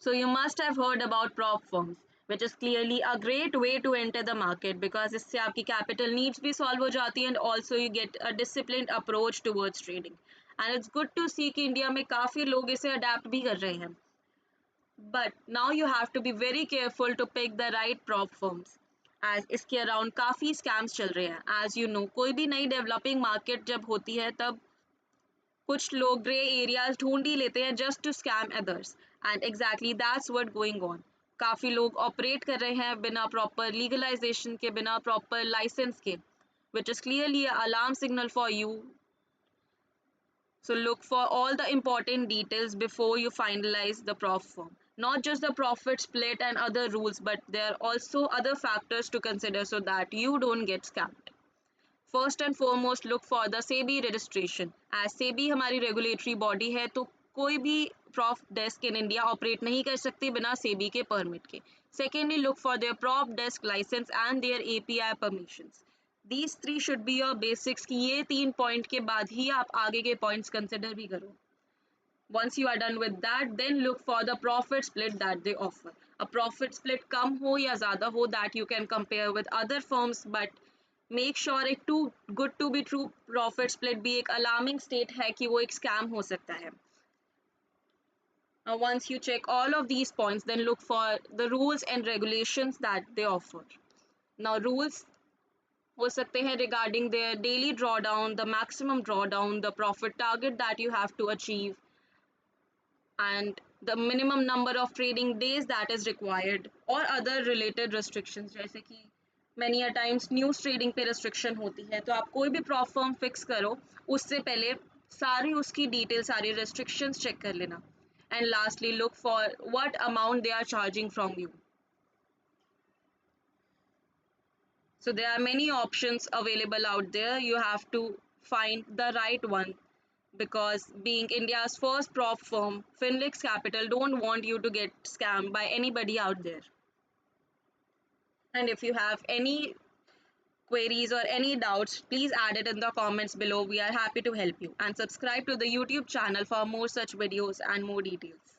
So you must have heard about prop firms, which is clearly a great way to enter the market because इससे आपकी capital needs भी solve हो जाती है and also you get a disciplined approach towards trading. And it's good to see कि India में काफ़ी लोग इसे adapt भी कर रहे हैं. But now you have to be very careful to pick the right prop firms. As इसके अराउंड काफ़ी स्कैम्स चल रहे हैं. As you know, कोई भी नई डेवलपिंग मार्केट जब होती है तब कुछ लोग ग्रे एरियाज ढूंढ ही लेते हैं just to scam others and exactly that's what going on. काफ़ी लोग ऑपरेट कर रहे हैं बिना प्रॉपर लीगलाइजेशन के, बिना प्रॉपर लाइसेंस के, which is clearly an alarm signal for you. So look for all the important details before you finalize the prop firm. Not just the profit split and other rules, but there are also other factors to consider so that you don't get scammed. First and foremost look for the SEBI registration. As SEBI हमारी regulatory body है तो कोई भी prop desk in India operate नहीं कर सकती बिना सेबी के परमिट के. Secondly look for their prop desk licence and their API permissions. These three should be your basics कि ये 3 पॉइंट के बाद ही आप आगे के पॉइंट्स कंसिडर भी करो. Once you are done with that, then look for the profit split that they offer. A profit split कम हो या ज़्यादा हो that you can compare with other firms, but make sure एक too good to be true profit split भी एक alarming state है कि वो एक scam हो सकता है. Now once you check all of these points, then look for the rules and regulations that they offer. Now rules हो सकते हैं regarding their daily drawdown, the maximum drawdown, the profit target that you have to achieve, and the minimum number of trading days that is required or other related restrictions. जैसे कि many a times news trading पे restriction होती है तो आप कोई भी prop firm fix करो उससे पहले सारी उसकी डिटेल, सारी restrictions चेक कर लेना. And lastly look for what amount they are charging from you. So there are many options available out there. You have to find the right one because being India's first prop firm, Finlix Capital don't want you to get scammed by anybody out there. And if you have any queries or any doubts, please add it in the comments below. We are happy to help you. And subscribe to the YouTube channel for more such videos and more details.